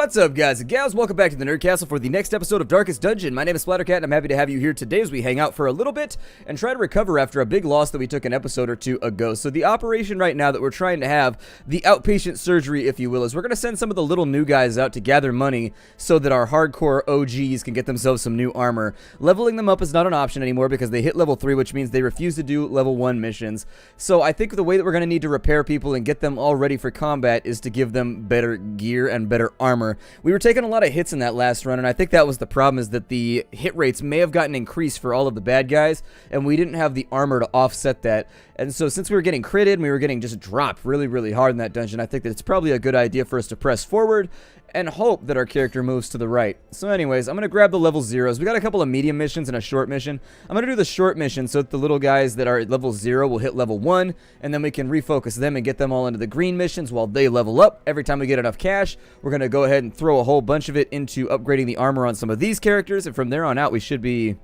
What's up, guys and gals? Welcome back to the Nerd Castle for the next episode of Darkest Dungeon. My name is Splattercat, and I'm happy to have you here today as we hang out for a little bit and try to recover after a big loss that we took an episode or two ago. So the operation right now that we're trying to have, the outpatient surgery, if you will, is we're going to send some of the little new guys out to gather money so that our hardcore OGs can get themselves some new armor. Leveling them up is not an option anymore because they hit level 3, which means they refuse to do level 1 missions. So I think the way that we're going to need to repair people and get them all ready for combat is to give them better gear and better armor. We were taking a lot of hits in that last run, and I think that was the problem, is that the hit rates may have gotten increased for all of the bad guys, and we didn't have the armor to offset that. And so since we were getting critted and we were getting just dropped really hard in that dungeon, I think that it's probably a good idea for us to press forward and hope that our character moves to the right. So anyways, I'm going to grab the level 0s. We got a couple of medium missions and a short mission. I'm going to do the short mission so that the little guys that are at level 0 will hit level 1, and then we can refocus them and get them all into the green missions while they level up. Every time we get enough cash, we're going to go ahead and throw a whole bunch of it into upgrading the armor on some of these characters, and from there on out we should be,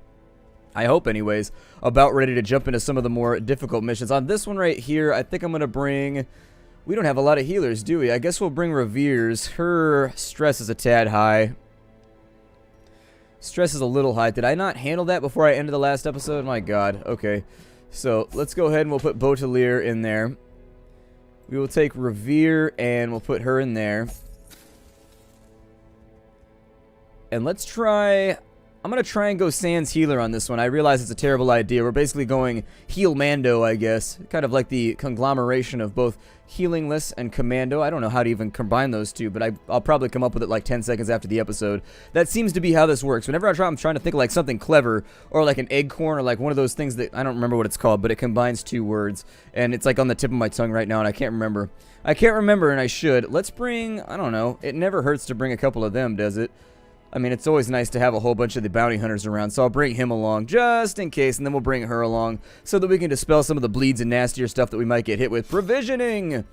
I hope anyways, about ready to jump into some of the more difficult missions. On this one right here, I think I'm going to bring... We don't have a lot of healers, do we? I guess we'll bring Revere's. Her stress is a tad high. Stress is a little high. Did I not handle that before I ended the last episode? My god. Okay. So, let's go ahead and we'll put Baudelaire in there. We will take Revere and we'll put her in there. And let's try... I'm going to try and go Sans Healer on this one. I realize it's a terrible idea. We're basically going Heal Mando, I guess. Kind of like the conglomeration of both Healingless and Commando. I don't know how to even combine those two, but I'll probably come up with it like 10 seconds after the episode. That seems to be how this works. Whenever I'm trying to think of like something clever, or like an Eggcorn, or like one of those things that, I don't remember what it's called, but it combines two words. And it's like on the tip of my tongue right now, and I can't remember. I can't remember, and I should. Let's bring, I don't know. It never hurts to bring a couple of them, does it? I mean, it's always nice to have a whole bunch of the bounty hunters around, so I'll bring him along just in case, and then we'll bring her along so that we can dispel some of the bleeds and nastier stuff that we might get hit with. Provisioning! I'm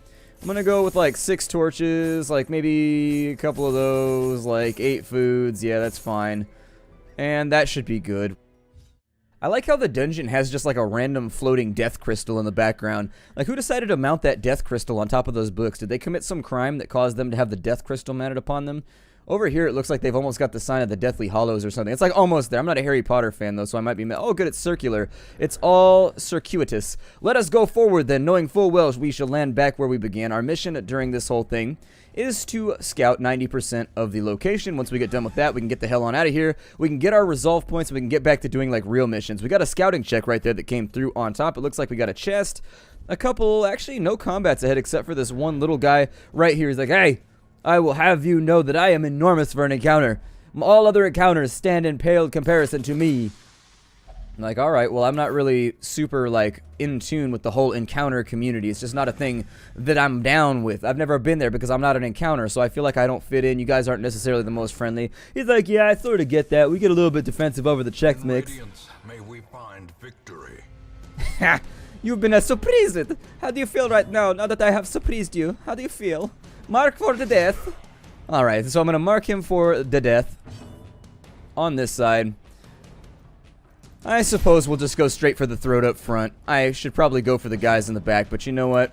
gonna go with like 6 torches, like maybe a couple of those, like 8 foods. Yeah, that's fine. And that should be good. I like how the dungeon has just like a random floating death crystal in the background. Like, who decided to mount that death crystal on top of those books? Did they commit some crime that caused them to have the death crystal mounted upon them? Over here, it looks like they've almost got the sign of the Deathly Hallows or something. It's like almost there. I'm not a Harry Potter fan, though, so I might be... Oh, good, it's circular. It's all circuitous. Let us go forward, then, knowing full well we shall land back where we began. Our mission during this whole thing is to scout 90% of the location. Once we get done with that, we can get the hell on out of here. We can get our resolve points, and we can get back to doing, like, real missions. We got a scouting check right there that came through on top. It looks like we got a chest. A couple... Actually, no combats ahead except for this one little guy right here. He's like, hey... I will have you know that I am enormous for an encounter. All other encounters stand in pale comparison to me. I'm like, alright, well, I'm not really super, like, in tune with the whole encounter community. It's just not a thing that I'm down with. I've never been there because I'm not an encounter, so I feel like I don't fit in. You guys aren't necessarily the most friendly. He's like, yeah, I sort of get that. We get a little bit defensive over the Chex Mix. May we find victory. Ha! You've been surprised. How do you feel right now that I have surprised you? How do you feel? Mark for the death. Alright, so I'm going to mark him for the death on this side. I suppose we'll just go straight for the throat up front. I should probably go for the guys in the back, but you know what?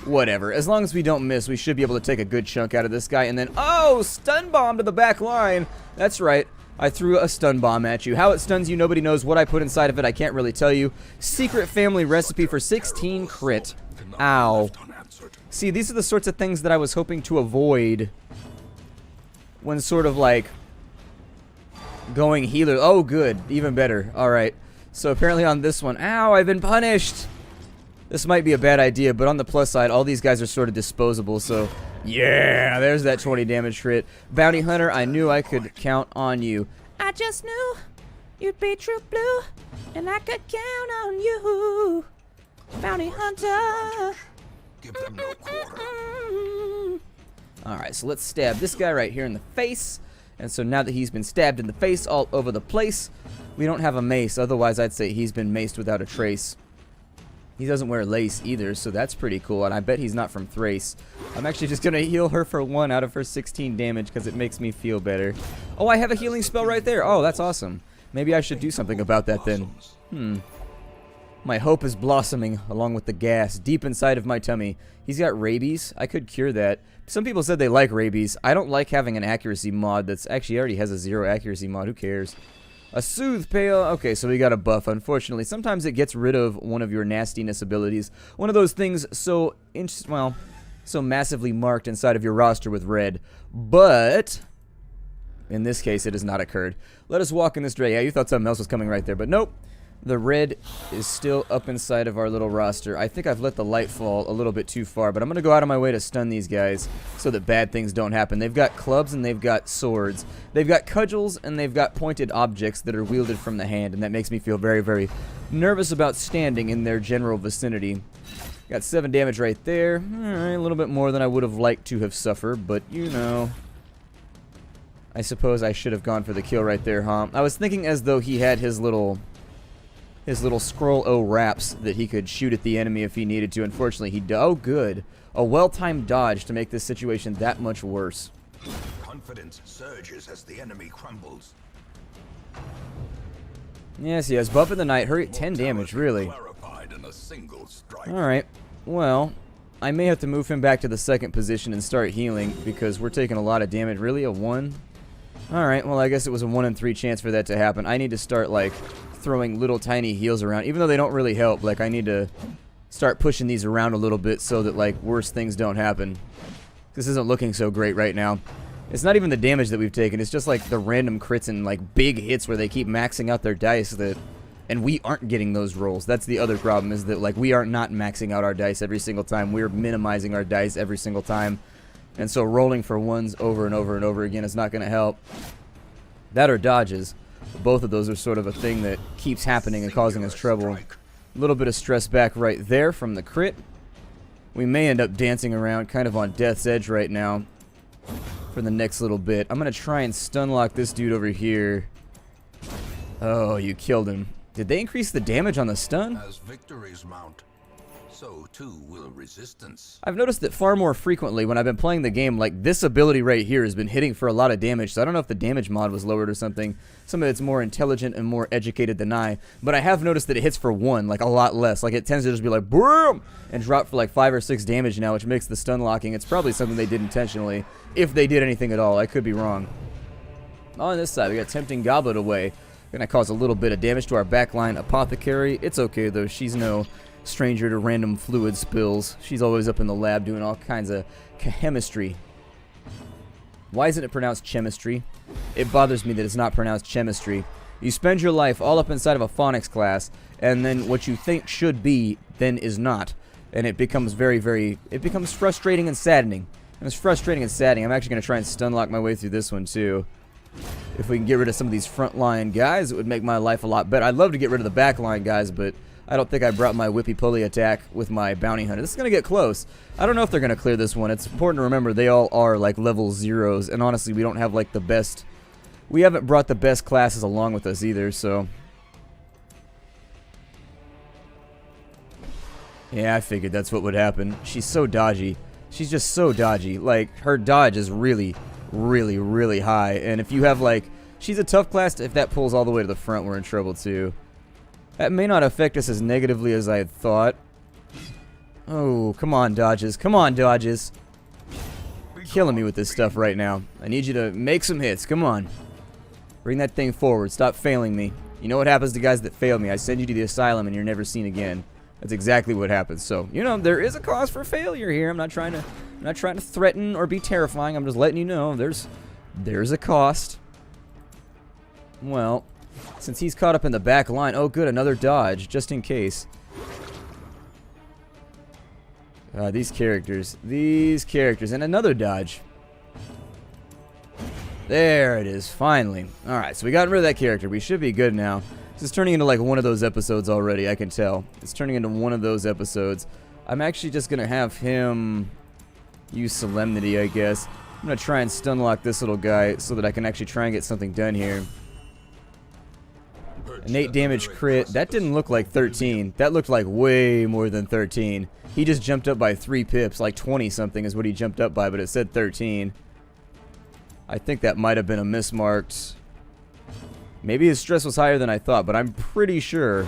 Whatever. As long as we don't miss, we should be able to take a good chunk out of this guy. And then, oh, stun bomb to the back line. That's right. I threw a stun bomb at you. How it stuns you, nobody knows. What I put inside of it, I can't really tell you. Secret family recipe for 16 crit. Ow. See, these are the sorts of things that I was hoping to avoid when sort of like going healer. Oh, good. Even better. Alright. So apparently on this one, ow, I've been punished. This might be a bad idea, but on the plus side, all these guys are sort of disposable, so yeah, there's that 20 damage crit. Bounty Hunter, I knew I could count on you. I just knew you'd be true blue, and I could count on you. Bounty Hunter. Give them no quarter. Alright, so let's stab this guy right here in the face. And so now that he's been stabbed in the face all over the place, we don't have a mace. Otherwise, I'd say he's been maced without a trace. He doesn't wear lace either, so that's pretty cool. And I bet he's not from Thrace. I'm actually just going to heal her for 1 out of her 16 damage because it makes me feel better. Oh, I have a healing spell right there. Oh, that's awesome. Maybe I should do something about that then. My hope is blossoming along with the gas deep inside of my tummy. He's got rabies. I could cure that. Some people said they like rabies. I don't like having an accuracy mod that's actually already has a 0 accuracy mod. Who cares? A soothe pale. Okay, so we got a buff. Unfortunately, sometimes it gets rid of one of your nastiness abilities. One of those things so massively marked inside of your roster with red. But in this case, it has not occurred. Let us walk in this direction. Yeah, you thought something else was coming right there, but nope. The red is still up inside of our little roster. I think I've let the light fall a little bit too far, but I'm going to go out of my way to stun these guys so that bad things don't happen. They've got clubs and they've got swords. They've got cudgels and they've got pointed objects that are wielded from the hand, and that makes me feel very, very nervous about standing in their general vicinity. Got 7 damage right there. Alright, a little bit more than I would have liked to have suffered, but you know. I suppose I should have gone for the kill right there, huh? I was thinking as though he had his little scroll O wraps that he could shoot at the enemy if he needed to. Unfortunately, oh good. A well-timed dodge to make this situation that much worse. Confidence surges as the enemy crumbles. Yes, yes. Buff in the night. Hurry, 10 damage, really. Alright. Well, I may have to move him back to the second position and start healing because we're taking a lot of damage. Really? A 1? Alright, well, I guess it was a 1 in 3 chance for that to happen. I need to start, like, throwing little tiny heals around, even though they don't really help. Like, I need to start pushing these around a little bit so that, like, worse things don't happen. This isn't looking so great right now. It's not even the damage that we've taken. It's just, like, the random crits and, like, big hits where they keep maxing out their dice and we aren't getting those rolls. That's the other problem, is that, like, we are not maxing out our dice every single time. We're minimizing our dice every single time. And so rolling for ones over and over and over again is not going to help. That or dodges. Both of those are sort of a thing that keeps happening and causing us trouble. A little bit of stress back right there from the crit. We may end up dancing around kind of on death's edge right now for the next little bit. I'm going to try and stun lock this dude over here. Oh, you killed him. Did they increase the damage on the stun? As victories mount, so too will resistance. I've noticed that far more frequently when I've been playing the game, like this ability right here has been hitting for a lot of damage, so I don't know if the damage mod was lowered or something. Some of it's more intelligent and more educated than I, but I have noticed that it hits for 1, like a lot less. Like it tends to just be like, boom, and drop for like 5 or 6 damage now, which makes the stun locking. It's probably something they did intentionally, if they did anything at all. I could be wrong. On this side, we got Tempting Goblet away. Gonna cause a little bit of damage to our backline Apothecary. It's okay though, she's no stranger to random fluid spills. She's always up in the lab doing all kinds of chemistry. Why isn't it pronounced chemistry? It bothers me that it's not pronounced chemistry. You spend your life all up inside of a phonics class, and then what you think should be, then is not. And it becomes it becomes frustrating and saddening. And it's frustrating and saddening. I'm actually going to try and stun lock my way through this one too. If we can get rid of some of these frontline guys, it would make my life a lot better. I'd love to get rid of the backline guys, but I don't think I brought my whippy pulley attack with my bounty hunter. This is going to get close. I don't know if they're going to clear this one. It's important to remember they all are like level 0s, and honestly, we don't have like the best. We haven't brought the best classes along with us either, so. Yeah, I figured that's what would happen. She's so dodgy. She's just so dodgy. Like, her dodge is really, really, really high. And if you have, like, she's a tough class. If that pulls all the way to the front, we're in trouble, too. That may not affect us as negatively as I had thought. Oh, come on, dodges. Come on, dodges. Killing me with this stuff right now. I need you to make some hits. Come on. Bring that thing forward. Stop failing me. You know what happens to guys that fail me? I send you to the asylum and you're never seen again. That's exactly what happens. So, you know, there is a cause for failure here. I'm not trying to threaten or be terrifying. I'm just letting you know there's a cost. Well, since he's caught up in the back line, oh good, another dodge just in case. These characters, and another dodge. There it is, finally. All right, so we got rid of that character. We should be good now. This is turning into like one of those episodes already, I can tell. It's turning into one of those episodes. I'm actually just going to have him use Solemnity, I guess. I'm going to try and stun lock this little guy so that I can actually try and get something done here. An 8 damage crit. That didn't look like 13. That looked like way more than 13. He just jumped up by 3 pips, like 20 something is what he jumped up by, but it said 13. I think that might have been a mismarked. Maybe his stress was higher than I thought, but I'm pretty sure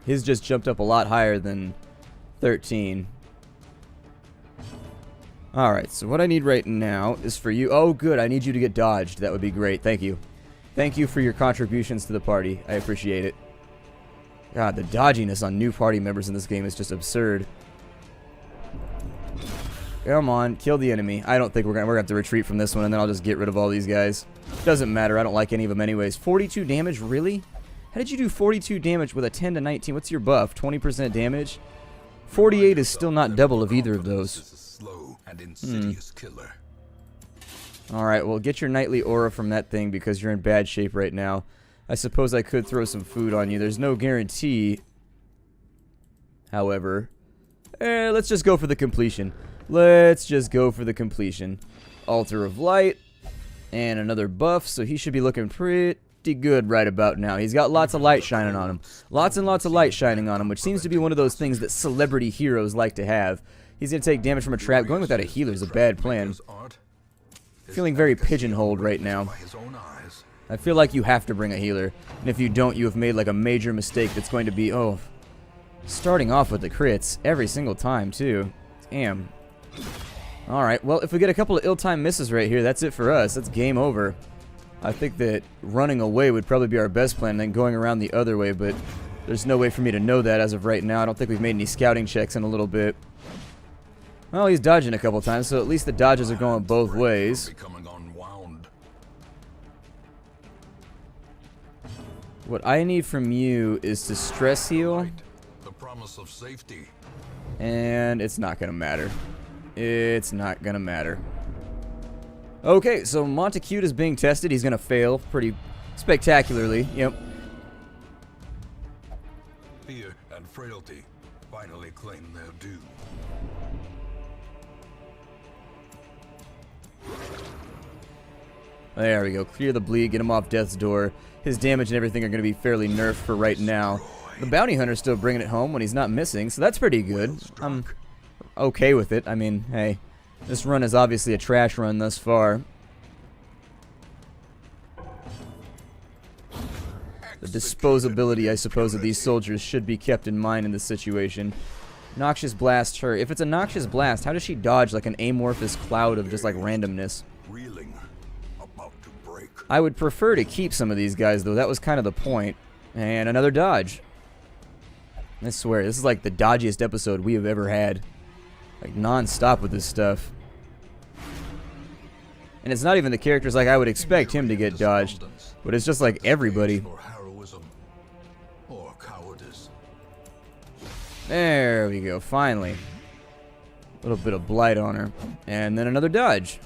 His just jumped up a lot higher than 13. Alright, so what I need right now is for you... Oh, good, I need you to get dodged. That would be great. Thank you. Thank you for your contributions to the party. I appreciate it. God, the dodginess on new party members in this game is just absurd. Come on, kill the enemy. I don't think we're gonna have to retreat from this one, and then I'll just get rid of all these guys. Doesn't matter, I don't like any of them anyways. 42 damage, really? How did you do 42 damage with a 10 to 19? What's your buff? 20% damage? 48 is still not double of either of those. Alright, well, get your nightly aura from that thing because you're in bad shape right now. I suppose I could throw some food on you. There's no guarantee. However, let's just go for the completion. Let's just go for the completion. Altar of Light. And another buff, so he should be looking pretty good right about now. He's got lots of light shining on him. Lots and lots of light shining on him, which seems to be one of those things that celebrity heroes like to have. He's going to take damage from a trap. Going without a healer is a bad plan. Feeling very pigeonholed right now. I feel like you have to bring a healer. And if you don't, you have made like a major mistake that's going to be, oh, starting off with the crits every single time, too. Damn. Alright, well, if we get a couple of ill-timed misses right here, that's it for us. That's game over. I think that running away would probably be our best plan, and then going around the other way, but there's no way for me to know that as of right now. I don't think we've made any scouting checks in a little bit. Well, he's dodging a couple times, so at least the dodges are going both ways. What I need from you is to stress heal. The promise of safety. And it's not going to matter. It's not going to matter. Okay, so Montacute is being tested. He's going to fail pretty spectacularly. Yep. Fear and frailty finally claim their due. There we go. Clear the bleed. Get him off death's door. His damage and everything are going to be fairly nerfed for right now. The bounty hunter's still bringing it home when he's not missing, so that's pretty good. I'm okay with it. I mean, hey, this run is obviously a trash run thus far. The disposability, I suppose, of these soldiers should be kept in mind in this situation. Noxious Blast her. If it's a Noxious Blast, how does she dodge like an amorphous cloud of just like randomness? I would prefer to keep some of these guys, though. That was kind of the point. And another dodge. I swear, this is like the dodgiest episode we have ever had. Like, non-stop with this stuff. And it's not even the characters like I would expect him to get dodged. But it's just like everybody. There we go, finally. A little bit of blight on her. And then another dodge.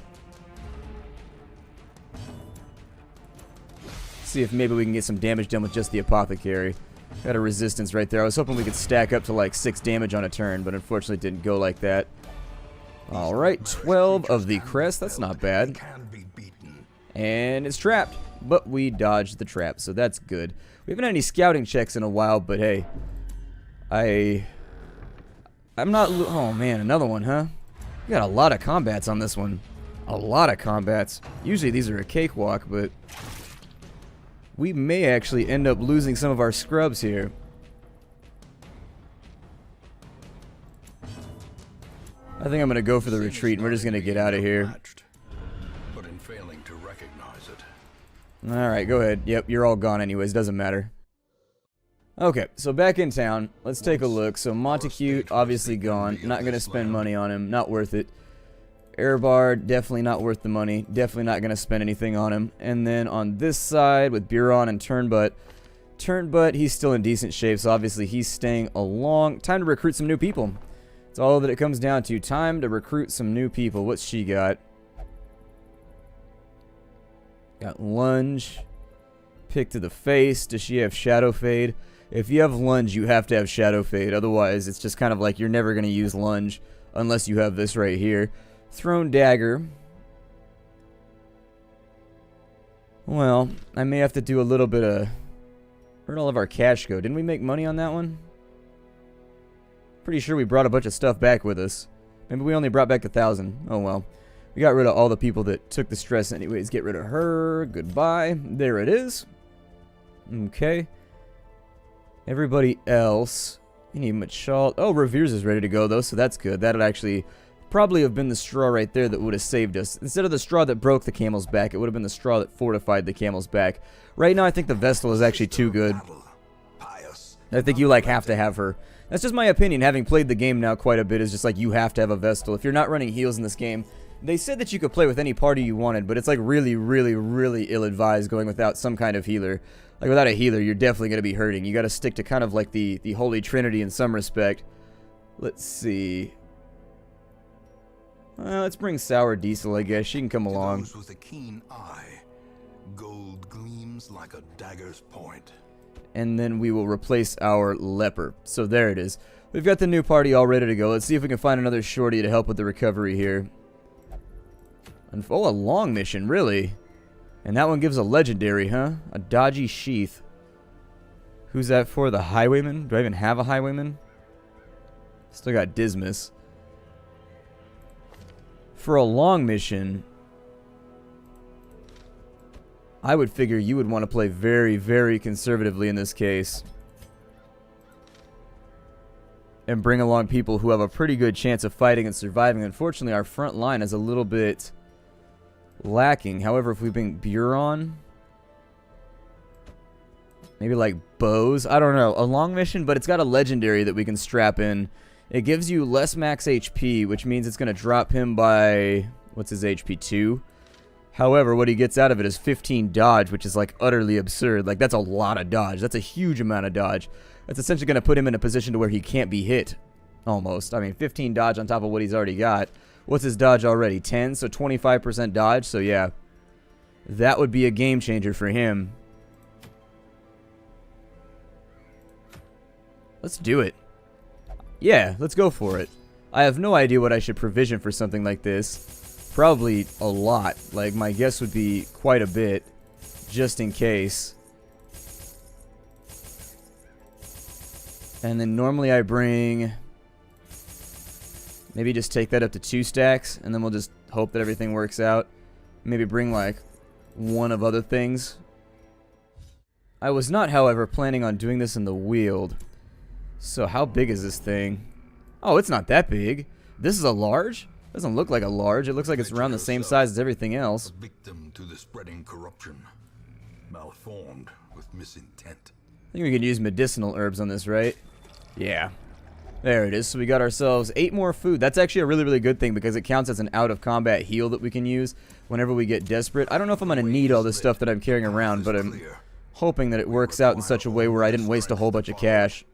See if maybe we can get some damage done with just the apothecary. Got a resistance right there. I was hoping we could stack up to like 6 damage on a turn, but unfortunately it didn't go like that. Alright, 12 of the crest. That's not bad. And it's trapped, but we dodged the trap, so that's good. We haven't had any scouting checks in a while, but hey. I'm not... Oh man, another one, huh? We got a lot of combats on this one. A lot of combats. Usually these are a cakewalk, but... we may actually end up losing some of our scrubs here. I think I'm going to go for the retreat and we're just going to get out of here. Alright, go ahead. Yep, you're all gone anyways. Doesn't matter. Okay, so back in town. Let's take a look. So Montacute, obviously gone. Not going to spend money on him. Not worth it. Airbard, definitely not worth the money. Definitely not going to spend anything on him. And then on this side with Buron and Turnbutt. Turnbutt, he's still in decent shape, so obviously he's staying along. Time to recruit some new people. That's all that it comes down to. Time to recruit some new people. What's she got? Got Lunge. Pick to the face. Does she have Shadow Fade? If you have Lunge, you have to have Shadow Fade. Otherwise, it's just kind of like you're never going to use Lunge unless you have this right here. Thrown Dagger. Well, I may have to do a little bit of... Where'd all of our cash go? Didn't we make money on that one? Pretty sure we brought a bunch of stuff back with us. Maybe we only brought back 1,000. Oh well. We got rid of all the people that took the stress anyways. Get rid of her. Goodbye. There it is. Okay. Everybody else, you need Machal. Oh, Revere's is ready to go though, so that's good. That'd actually probably have been the straw right there that would have saved us. Instead of the straw that broke the camel's back, it would have been the straw that fortified the camel's back. Right now, I think the Vestal is actually too good. I think you, like, have to have her. That's just my opinion, having played the game now quite a bit, is just like, you have to have a Vestal. If you're not running heals in this game, they said that you could play with any party you wanted, but it's, like, really, really, really ill-advised going without some kind of healer. Like, without a healer, you're definitely going to be hurting. You got to stick to kind of like the Holy Trinity in some respect. Let's see. Let's bring Sour Diesel, I guess. She can come along. Those with a keen eye, gold gleams like a dagger's point. And then we will replace our leper. So there it is. We've got the new party all ready to go. Let's see if we can find another shorty to help with the recovery here. And, oh, a long mission, really? And that one gives a legendary, huh? A dodgy sheath. Who's that for? The highwayman? Do I even have a highwayman? Still got Dismas. For a long mission, I would figure you would want to play very, very conservatively in this case. And bring along people who have a pretty good chance of fighting and surviving. Unfortunately, our front line is a little bit lacking. However, if we bring Buron, maybe like bows, I don't know, a long mission, but it's got a legendary that we can strap in. It gives you less max HP, which means it's going to drop him by, what's his HP, 2? However, what he gets out of it is 15 dodge, which is like utterly absurd. Like, that's a lot of dodge. That's a huge amount of dodge. That's essentially going to put him in a position to where he can't be hit, almost. I mean, 15 dodge on top of what he's already got. What's his dodge already? 10, so 25% dodge, so yeah. That would be a game changer for him. Let's do it. Yeah, let's go for it. I have no idea what I should provision for something like this. Probably a lot. Like, my guess would be quite a bit, just in case. And then normally I bring... maybe just take that up to 2 stacks, and then we'll just hope that everything works out. Maybe bring, like, 1 of other things. I was not, however, planning on doing this in the Weald. So how big is this thing? Oh, it's not that big. This is a large? Doesn't look like a large. It looks like it's around the same size as everything else. A victim to the spreading corruption, malformed with misintent. I think we can use medicinal herbs on this, right? Yeah. There it is. So we got ourselves 8 more food. That's actually a really, really good thing because it counts as an out-of-combat heal that we can use whenever we get desperate. I don't know if I'm going to need all this stuff that I'm carrying around, but I'm hoping that it works out in such a way where I didn't waste a whole bunch of cash.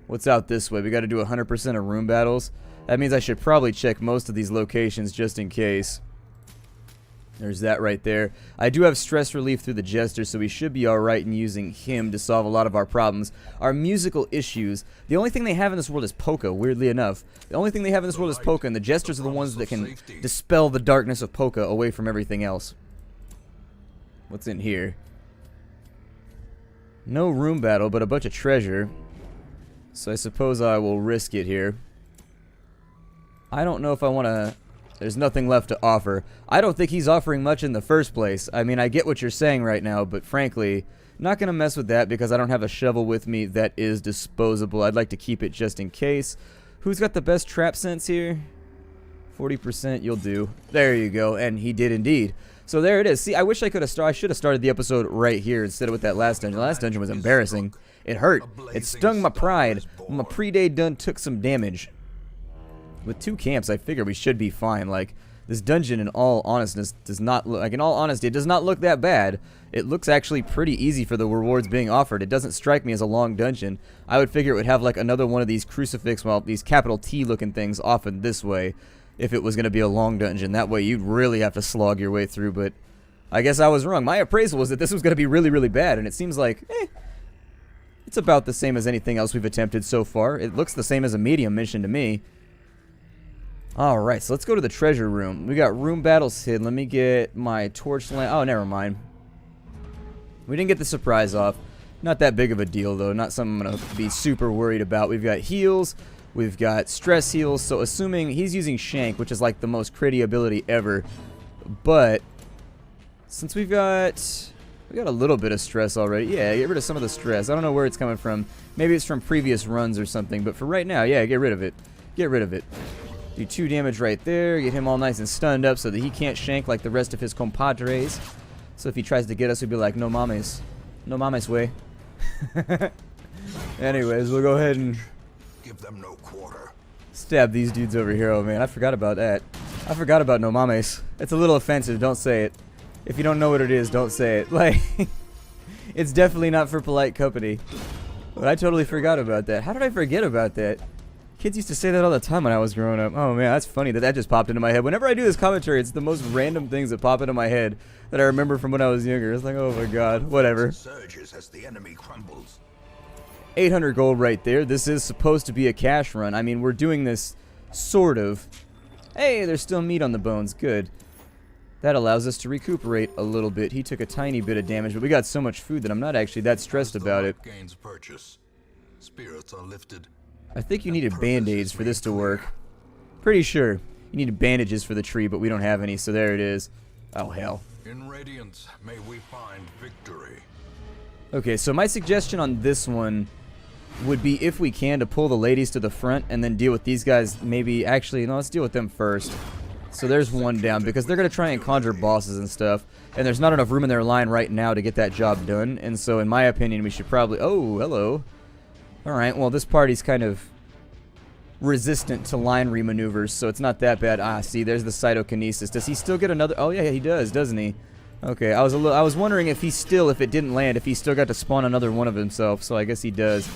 What's out this way? We got to do 100% of room battles. That means I should probably check most of these locations just in case. There's that right there. I do have stress relief through the Jester, so we should be alright in using him to solve a lot of our problems. Our musical issues. The only thing they have in this world is polka, weirdly enough. The only thing they have in this world is polka, and the Jesters are the ones that can dispel the darkness of polka away from everything else. What's in here? No room battle, but a bunch of treasure. So I suppose I will risk it here. I don't know if I want to... There's nothing left to offer. I don't think he's offering much in the first place. I mean, I get what you're saying right now, but frankly, not going to mess with that because I don't have a shovel with me that is disposable. I'd like to keep it just in case. Who's got the best trap sense here? 40%, you'll do. There you go, and he did indeed. So there it is. See, I wish I could have I should have started the episode right here instead of with that last dungeon. The last dungeon was embarrassing. It hurt. It stung my pride. My pre-day done took some damage. With 2 camps, I figure we should be fine. Like, this dungeon, in all honesty, does not look... Like, in all honesty, it does not look that bad. It looks actually pretty easy for the rewards being offered. It doesn't strike me as a long dungeon. I would figure it would have, like, another one of these crucifix, well, these capital T-looking things often this way, if it was going to be a long dungeon. That way, you'd really have to slog your way through, but I guess I was wrong. My appraisal was that this was going to be really, really bad, and it seems like, it's about the same as anything else we've attempted so far. It looks the same as a medium mission to me. Alright, so let's go to the treasure room. We got room battles hid. Let me get my torch lamp. Oh, never mind. We didn't get the surprise off. Not that big of a deal, though. Not something I'm going to be super worried about. We've got heals. We've got stress heals. So assuming he's using Shank, which is like the most critty ability ever. But since we've got We got a little bit of stress already. Yeah, get rid of some of the stress. I don't know where it's coming from. Maybe it's from previous runs or something, but for right now, yeah, get rid of it. Get rid of it. Do 2 damage right there. Get him all nice and stunned up so that he can't shank like the rest of his compadres. So if he tries to get us, we'd be like, no mames. No mames way. Anyways, we'll go ahead and Give them no quarter. stab these dudes over here. Oh man, I forgot about that. I forgot about no mames. It's a little offensive. Don't say it. If you don't know what it is, don't say it. Like, it's definitely not for polite company. But I totally forgot about that. How did I forget about that? Kids used to say that all the time when I was growing up. Oh man, that's funny that that just popped into my head. Whenever I do this commentary, it's the most random things that pop into my head that I remember from when I was younger. It's like, oh my god, whatever. Surges as the enemy crumbles. 800 gold right there. This is supposed to be a cash run. I mean, we're doing this sort of. Hey, there's still meat on the bones. Good. That allows us to recuperate a little bit. He took a tiny bit of damage, but we got so much food that I'm not actually that stressed about it. Gains purchase. Spirits are lifted. I think you needed band-aids for this to work. Pretty sure. You needed bandages for the tree, but we don't have any, so there it is. Oh, hell. In radiance, may we find victory. Okay, so my suggestion on this one would be, if we can, to pull the ladies to the front and then deal with these guys. Maybe, actually, no, let's deal with them first. So there's one down, because they're going to try and conjure bosses and stuff, and there's not enough room in their line right now to get that job done, and so in my opinion we should probably... Oh, hello. Alright, well this party's kind of resistant to line remaneuvers, so it's not that bad. Ah, see, there's the cytokinesis. Does he still get another... Oh yeah, he does, doesn't he? Okay, I was wondering if he still, if it didn't land, if he still got to spawn another one of himself, so I guess he does.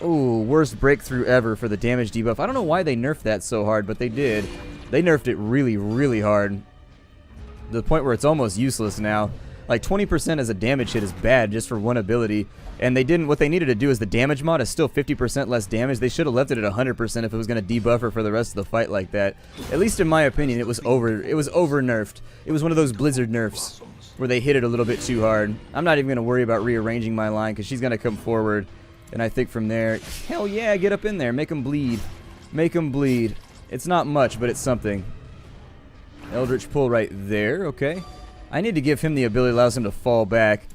Ooh, worst breakthrough ever for the damage debuff. I don't know why they nerfed that so hard, but they did. They nerfed it really, really hard. To the point where it's almost useless now. Like 20% as a damage hit is bad just for one ability. And they didn't, what they needed to do is the damage mod is still 50% less damage. They should have left it at 100% if it was going to debuff her for the rest of the fight like that. At least in my opinion, it was over nerfed. It was one of those Blizzard nerfs where they hit it a little bit too hard. I'm not even going to worry about rearranging my line because she's going to come forward. And I think from there, hell yeah, get up in there. Make them bleed. Make them bleed. It's not much, but it's something. Eldritch pull right there, okay. I need to give him the ability that allows him to fall back.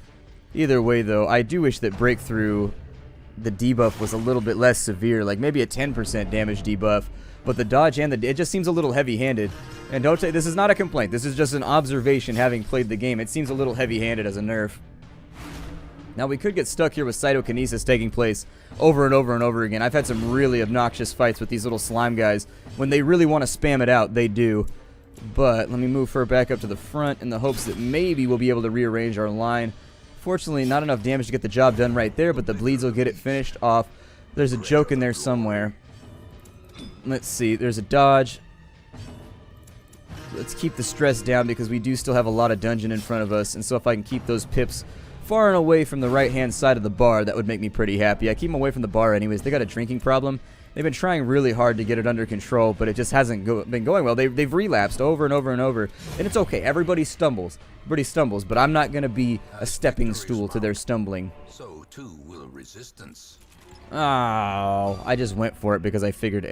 Either way, though, I do wish that breakthrough, the debuff was a little bit less severe, like maybe a 10% damage debuff. But the dodge and it just seems a little heavy-handed. And don't say, this is not a complaint, this is just an observation having played the game. It seems a little heavy-handed as a nerf. Now, we could get stuck here with cytokinesis taking place over and over and over again. I've had some really obnoxious fights with these little slime guys. When they really want to spam it out, they do. But let me move her back up to the front in the hopes that maybe we'll be able to rearrange our line. Fortunately, not enough damage to get the job done right there, but the bleeds will get it finished off. There's a joke in there somewhere. Let's see. There's a dodge. Let's keep the stress down because we do still have a lot of dungeon in front of us. And so if I can keep those pips far and away from the right-hand side of the bar, that would make me pretty happy. I keep them away from the bar anyways. They got a drinking problem. They've been trying really hard to get it under control, but it just hasn't been going well. They've relapsed over and over and over, and it's okay. Everybody stumbles. Everybody stumbles, but I'm not going to be a stepping stool to their stumbling. So too will resistance. Oh, I just went for it because I figured,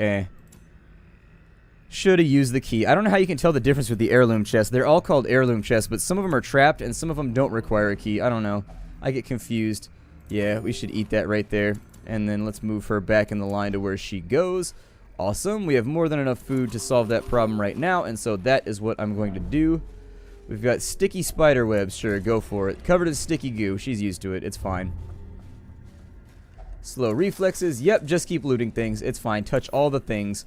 should have used the key. I don't know how you can tell the difference with the heirloom chests. They're all called heirloom chests, but some of them are trapped and some of them don't require a key. I don't know. I get confused. Yeah, we should eat that right there. And then let's move her back in the line to where she goes. Awesome. We have more than enough food to solve that problem right now, and so that is what I'm going to do. We've got sticky spider webs. Sure, go for it. Covered in sticky goo. She's used to it. It's fine. Slow reflexes. Yep, just keep looting things. It's fine. Touch all the things.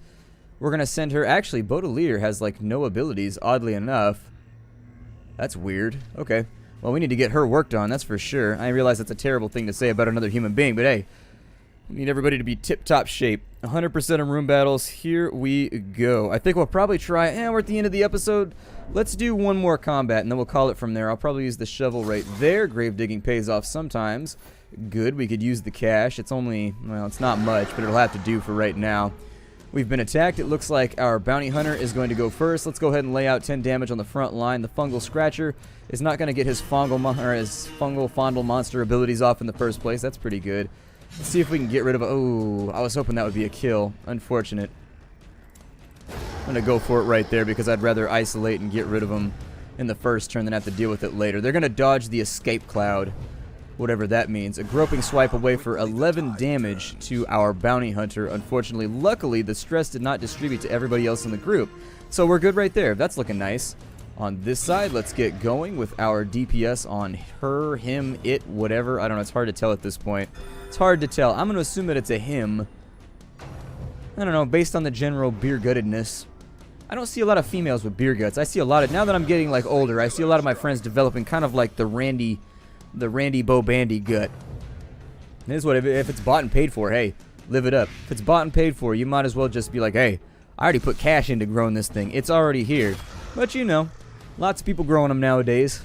We're going to send her... Actually, Baudelaire has, like, no abilities, oddly enough. That's weird. Okay. Well, we need to get her worked on, that's for sure. I realize that's a terrible thing to say about another human being, but hey, we need everybody to be tip-top shape. 100% of room battles. Here we go. I think we'll probably try... we're at the end of the episode. Let's do one more combat, and then we'll call it from there. I'll probably use the shovel right there. Grave digging pays off sometimes. Good. We could use the cash. It's only... Well, it's not much, but it'll have to do for right now. We've been attacked. It looks like our bounty hunter is going to go first. Let's go ahead and lay out 10 damage on the front line. The fungal scratcher is not going to get his fungal fondle monster abilities off in the first place. That's pretty good. Let's see if we can get rid of... Oh, I was hoping that would be a kill. Unfortunate. I'm going to go for it right there because I'd rather isolate and get rid of him in the first turn, then have to deal with it later. They're going to dodge the escape cloud, whatever that means. A groping swipe away for 11 damage to our bounty hunter. Unfortunately, luckily, the stress did not distribute to everybody else in the group. So we're good right there. That's looking nice. On this side, let's get going with our DPS on her, him, it, whatever. I don't know. It's hard to tell at this point. It's hard to tell. I'm going to assume that it's a him. I don't know. Based on the general beer guttedness. I don't see a lot of females with beer guts. I see a lot of, now that I'm getting like older, I see a lot of my friends developing kind of like the Randy Bo Bandy gut. And this is what, if it's bought and paid for, hey, live it up. If it's bought and paid for, you might as well just be like, hey, I already put cash into growing this thing. It's already here. But you know, lots of people growing them nowadays.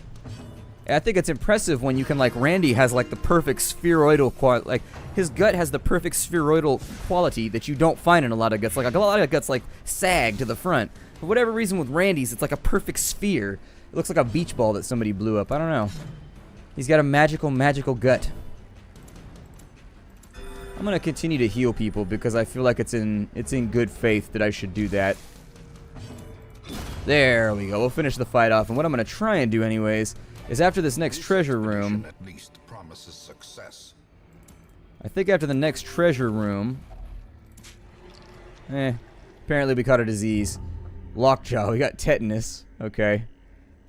I think it's impressive when you can, like, Randy has like the perfect spheroidal quality. Like, his gut has the perfect spheroidal quality that you don't find in a lot of guts. Like a lot of guts like sag to the front. For whatever reason with Randy's, it's like a perfect sphere. It looks like a beach ball that somebody blew up. I don't know. He's got a magical gut. I'm gonna continue to heal people because I feel like it's in good faith that I should do that. There we go. We'll finish the fight off. And what I'm gonna try and do, anyways, is after this next treasure room. At least promises success. I think after the next treasure room. Apparently we caught a disease. Lockjaw. We got tetanus. Okay.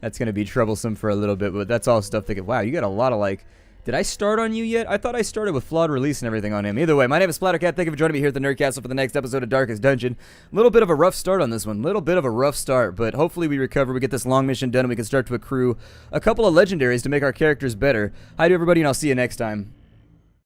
That's going to be troublesome for a little bit, but that's all stuff that wow, you got a lot of, like, did I start on you yet? I thought I started with flawed release and everything on him. Either way, my name is Splattercat. Thank you for joining me here at the Nerd Castle for the next episode of Darkest Dungeon. A little bit of a rough start on this one. Little bit of a rough start, but hopefully we recover, we get this long mission done, and we can start to accrue a couple of legendaries to make our characters better. Hi to everybody, and I'll see you next time.